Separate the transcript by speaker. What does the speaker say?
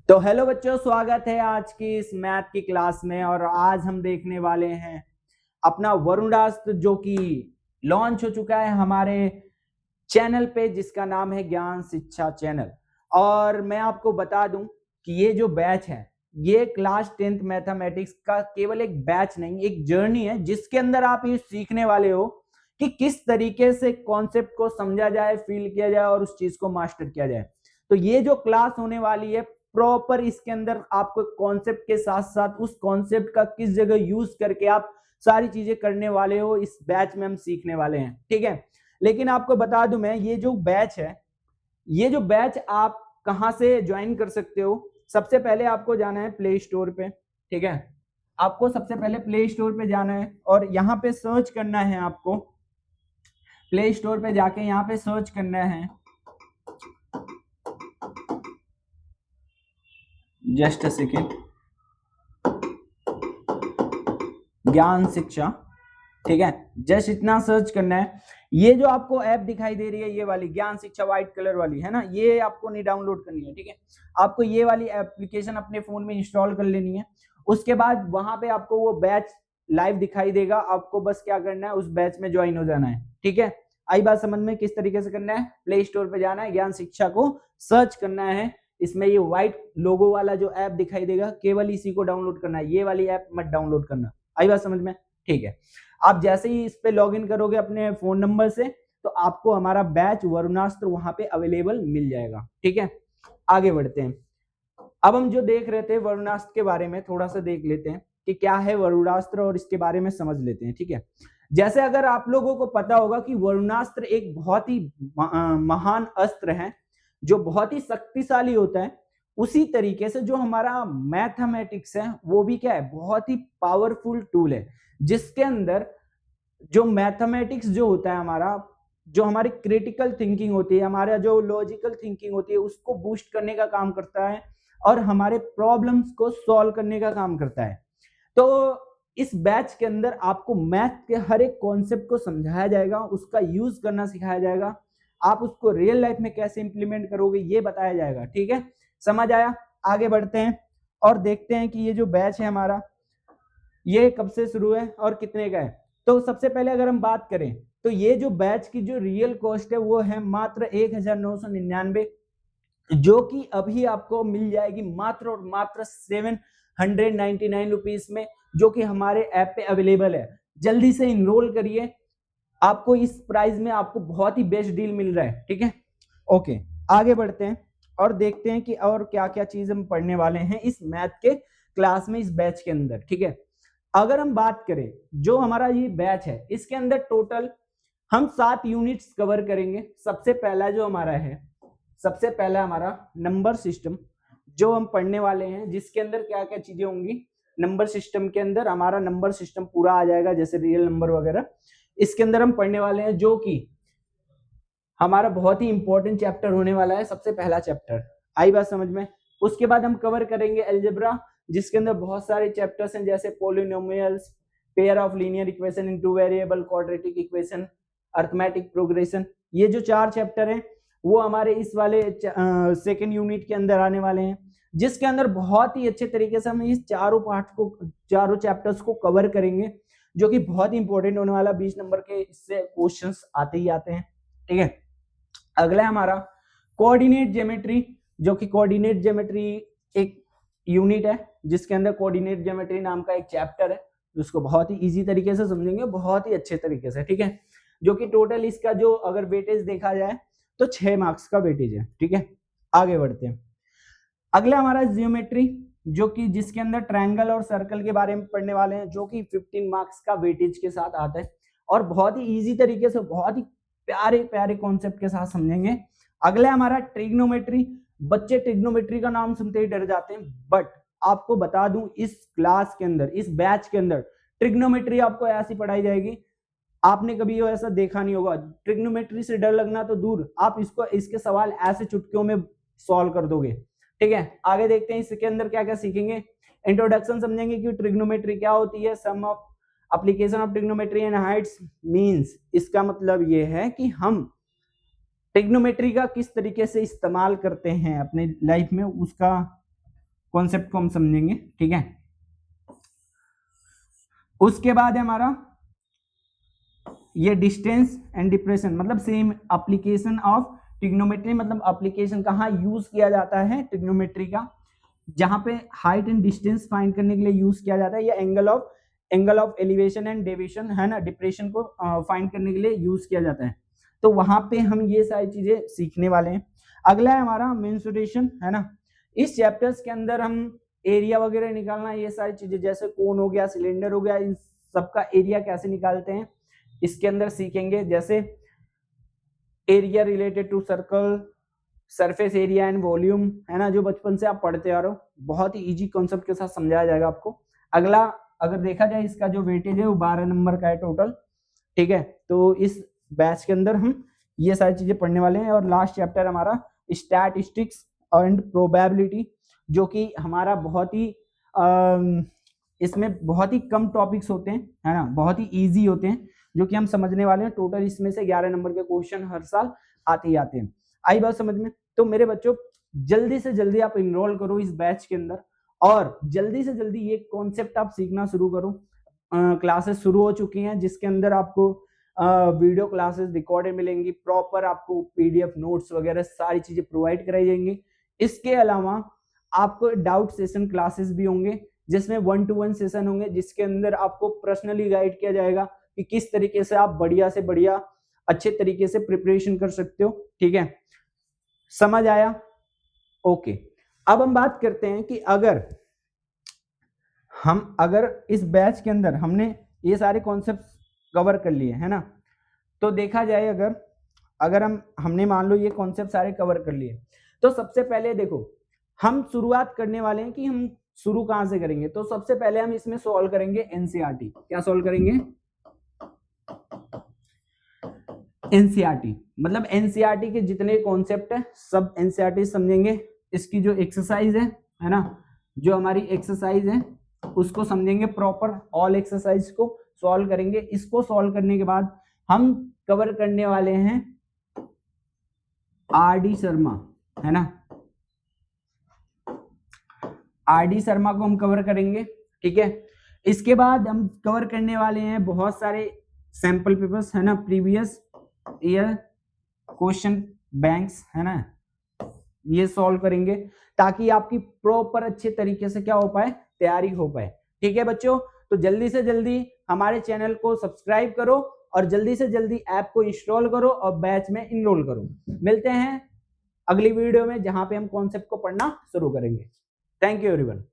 Speaker 1: तो हेलो बच्चों, स्वागत है आज की इस मैथ की क्लास में। और आज हम देखने वाले हैं अपना वरुणास्त्र जो कि लॉन्च हो चुका है हमारे चैनल पे, जिसका नाम है ज्ञान शिक्षा चैनल। और मैं आपको बता दूं कि ये जो बैच है ये क्लास 10th मैथमेटिक्स का केवल एक बैच नहीं, एक जर्नी है जिसके अंदर आप ये सीखने वाले हो कि किस तरीके से कॉन्सेप्ट को समझा जाए, फील किया जाए और उस चीज को मास्टर किया जाए। तो ये जो क्लास होने वाली है प्रॉपर, इसके अंदर आपको कॉन्सेप्ट के साथ साथ उस कॉन्सेप्ट का किस जगह यूज करके आप सारी चीजें करने वाले हो, इस बैच में हम सीखने वाले हैं। ठीक है, लेकिन आपको बता दूं मैं, ये जो बैच है, ये जो बैच आप कहां से ज्वाइन कर सकते हो। सबसे पहले आपको जाना है प्ले स्टोर पे। ठीक है, आपको सबसे पहले प्ले स्टोर पे जाना है और यहाँ पे सर्च करना है। आपको प्ले स्टोर पे जाके यहाँ पे सर्च करना है, जस्ट अ सेकेंड, ज्ञान शिक्षा। ठीक है, जस्ट इतना सर्च करना है। ये जो आपको ऐप दिखाई दे रही है, ये वाली ज्ञान शिक्षा व्हाइट कलर वाली है ना, ये आपको नहीं डाउनलोड करनी है। ठीक है, आपको ये वाली एप्लीकेशन अपने फोन में इंस्टॉल कर लेनी है। उसके बाद वहां पे आपको वो बैच लाइव दिखाई देगा। आपको बस क्या करना है, उस बैच में ज्वाइन हो जाना है। ठीक है, आई बात समझ में किस तरीके से करना है। प्ले स्टोर पे जाना है, ज्ञान शिक्षा को सर्च करना है। इसमें ये व्हाइट लोगो वाला जो ऐप दिखाई देगा, केवल इसी को डाउनलोड करना है, ये वाली ऐप मत डाउनलोड करना। आई बात समझ में? ठीक है, आप जैसे ही इस पे लॉगिन करोगे अपने फोन नंबर से, तो आपको हमारा बैच वरुणास्त्र वहां पे अवेलेबल मिल जाएगा। ठीक है, आगे बढ़ते हैं। अब हम जो देख रहे थे वरुणास्त्र के बारे में, थोड़ा सा देख लेते हैं कि क्या है वरुणास्त्र और इसके बारे में समझ लेते हैं। ठीक है, जैसे अगर आप लोगों को पता होगा कि वरुणास्त्र एक बहुत ही महान अस्त्र है जो बहुत ही शक्तिशाली होता है, उसी तरीके से जो हमारा मैथमेटिक्स है वो भी क्या है, बहुत ही पावरफुल टूल है, जिसके अंदर जो मैथमेटिक्स जो होता है हमारा, जो हमारी क्रिटिकल थिंकिंग होती है, हमारा जो लॉजिकल थिंकिंग होती है, उसको बूस्ट करने का काम करता है और हमारे प्रॉब्लम्स को सॉल्व करने का काम करता है। तो इस बैच के अंदर आपको मैथ के हर एक कॉन्सेप्ट को समझाया जाएगा, उसका यूज करना सिखाया जाएगा, आप उसको रियल लाइफ में कैसे इंप्लीमेंट करोगे ये बताया जाएगा। ठीक है, समझ आया? आगे बढ़ते हैं और देखते हैं कि ये जो बैच है हमारा, ये कब से शुरू है और कितने का है। तो सबसे पहले अगर हम बात करें तो ये जो बैच की जो रियल कॉस्ट है वो है मात्र 1999, जो कि अभी आपको मिल जाएगी मात्र और मात्र 799 रुपीज में, जो कि हमारे ऐप पे अवेलेबल है। जल्दी से इनरोल करिए, आपको इस प्राइस में आपको बहुत ही बेस्ट डील मिल रहा है। ठीक है, ओके, आगे बढ़ते हैं और देखते हैं कि और क्या क्या चीज हम पढ़ने वाले हैं इस मैथ के क्लास में, इस बैच के अंदर। ठीक है, अगर हम बात करें जो हमारा ये बैच है, इसके अंदर टोटल हम 7 यूनिट्स कवर करेंगे। सबसे पहला जो हमारा है, सबसे पहला हमारा नंबर सिस्टम जो हम पढ़ने वाले हैं, जिसके अंदर क्या क्या चीजें होंगी। नंबर सिस्टम के अंदर हमारा नंबर सिस्टम पूरा आ जाएगा, जैसे रियल नंबर वगैरह इसके अंदर हम पढ़ने वाले हैं, जो कि हमारा बहुत ही इंपॉर्टेंट चैप्टर होने वाला है, सबसे पहला चैप्टर। आई बात समझ में? उसके बाद हम कवर करेंगे अलजेब्रा, जिसके अंदर बहुत सारे चैप्टर्स हैं, जैसे polynomials, pair of linear equation in two variable, quadratic equation, arithmetic progression. ये जो 4 चैप्टर हैं वो हमारे इस वाले सेकेंड यूनिट के अंदर आने वाले हैं, जिसके अंदर बहुत ही अच्छे तरीके से हम इस चारों पार्ट को, चारों चैप्टर्स को कवर करेंगे, जो कि बहुत ही इंपॉर्टेंट होने वाला। 20 नंबर के इससे क्वेश्चंस आते ही आते हैं। ठीक है, अगला हमारा कोऑर्डिनेट ज्योमेट्री, जो कि कोऑर्डिनेट ज्योमेट्री एक यूनिट है, जिसके अंदर कोऑर्डिनेट ज्योमेट्री नाम का एक चैप्टर है, जिसको बहुत ही इजी तरीके से समझेंगे, बहुत ही अच्छे तरीके से। ठीक है, जो कि टोटल इसका जो अगर वेटेज देखा जाए तो 6 मार्क्स का वेटेज है। ठीक है, आगे बढ़ते हैं। अगला हमारा ज्योमेट्री, जो कि जिसके अंदर ट्रायंगल और सर्कल के बारे में पढ़ने वाले हैं, जो कि 15 मार्क्स का वेटेज के साथ आता है और बहुत ही इजी तरीके से, बहुत ही प्यारे प्यारे कॉन्सेप्ट के साथ समझेंगे। अगला हमारा ट्रिग्नोमेट्री। बच्चे ट्रिग्नोमेट्री का नाम सुनते ही डर जाते हैं, बट आपको बता दूं इस क्लास के अंदर, इस बैच के अंदर ट्रिग्नोमेट्री आपको ऐसी पढ़ाई जाएगी, आपने कभी ऐसा देखा नहीं होगा। ट्रिग्नोमेट्री से डर लगना तो दूर, आप इसको, इसके सवाल ऐसे चुटकियों में सॉल्व कर दोगे। ठीक है, आगे देखते हैं इसके अंदर क्या क्या सीखेंगे। इंट्रोडक्शन समझेंगे कि ट्रिग्नोमेट्री क्या होती है, some of application of trigonometry and heights means, इसका मतलब ये है कि हम ट्रिग्नोमेट्री का किस तरीके से इस्तेमाल करते हैं अपने लाइफ में, उसका कॉन्सेप्ट को हम समझेंगे, ठीक है। उसके बाद है हमारा ये डिस्टेंस एंड डिप्रेशन, मतलब सेम एप्लीकेशन ऑफ ट्रिग्नोमेट्री, मतलब एप्लीकेशन कहाँ यूज किया जाता है ट्रिग्नोमेट्री का, जहां पे हाइट एंड डिस्टेंस फाइंड करने के लिए यूज किया जाता है, या angle of elevation and deviation है ना, डिप्रेशन को फाइंड करने के लिए यूज किया जाता है। तो वहां पे हम ये सारी चीजें सीखने वाले हैं। अगला है हमारा मेंसुरेशन, है ना। इस चैप्टर्स के अंदर हम एरिया वगैरह निकालना, ये सारी चीजें जैसे कोन हो गया, सिलेंडर हो गया, इन सबका एरिया कैसे निकालते हैं इसके अंदर सीखेंगे। जैसे area related to circle, surface area and volume, है ना, जो बचपन से आप पढ़ते आ रहे हो, बहुत ही इजी कॉन्सेप्ट के साथ समझाया जाएगा आपको। अगला अगर देखा जाए इसका जो वेटेज है वो 12 नंबर का है टोटल, ठीक है। तो इस बैच के अंदर हम ये सारी चीजें पढ़ने वाले हैं। और लास्ट चैप्टर हमारा स्टैटिस्टिक्स एंड प्रोबेबिलिटी, जो कि हमारा बहुत ही इसमें बहुत ही कम टॉपिक्स होते हैं, है ना, बहुत ही इजी होते हैं, जो कि हम समझने वाले हैं। टोटल इसमें से 11 नंबर के क्वेश्चन हर साल आते ही आते हैं। आई बात समझ में? तो मेरे बच्चों जल्दी से जल्दी आप इनरोल करो इस बैच के अंदर, और जल्दी से जल्दी ये कॉन्सेप्ट आप सीखना शुरू करो। क्लासेस शुरू हो चुकी हैं, जिसके अंदर आपको वीडियो क्लासेस रिकॉर्डेड मिलेंगी, प्रॉपर आपको पीडीएफ नोट्स वगैरह सारी चीजें प्रोवाइड कराई जाएंगी। इसके अलावा आपको डाउट सेशन क्लासेस भी होंगे, जिसमें 1-to-1 सेशन होंगे, जिसके अंदर आपको पर्सनली गाइड किया जाएगा कि किस तरीके से आप बढ़िया से बढ़िया अच्छे तरीके से प्रिपरेशन कर सकते हो, ठीक है। समझ आया? ओके। अब हम बात करते हैं कि अगर इस बैच के अंदर हमने ये सारे कॉन्सेप्ट कवर कर लिए, है ना, तो देखा जाए अगर हमने मान लो ये कॉन्सेप्ट सारे कवर कर लिए, तो सबसे पहले देखो हम शुरुआत करने वाले हैं कि हम शुरू कहां से करेंगे। तो सबसे पहले हम इसमें सॉल्व करेंगे एनसीईआरटी। क्या सॉल्व करेंगे? एनसीईआरटी, मतलब एनसीईआरटी के जितने कॉन्सेप्ट है सब एनसीईआरटी समझेंगे। इसकी जो एक्सरसाइज है ना, जो हमारी एक्सरसाइज है उसको समझेंगे प्रॉपर, ऑल एक्सरसाइज को सॉल्व करेंगे। इसको सॉल्व करने के बाद हम कवर करने वाले हैं आरडी शर्मा, है ना, आरडी शर्मा को हम कवर करेंगे, ठीक है। इसके बाद हम कवर करने वाले हैं बहुत सारे सैंपल पेपर्स, है ना, प्रीवियस ईयर क्वेश्चन बैंक्स, है ना, ये सॉल्व करेंगे ताकि आपकी प्रॉपर अच्छे तरीके से क्या हो पाए, तैयारी हो पाए, ठीक है बच्चों। तो जल्दी से जल्दी हमारे चैनल को सब्सक्राइब करो और जल्दी से जल्दी ऐप को इंस्टॉल करो और बैच में इनरोल करो। मिलते हैं अगली वीडियो में, जहां पे हम कॉन्सेप्ट को पढ़ना शुरू करेंगे। Thank you everyone.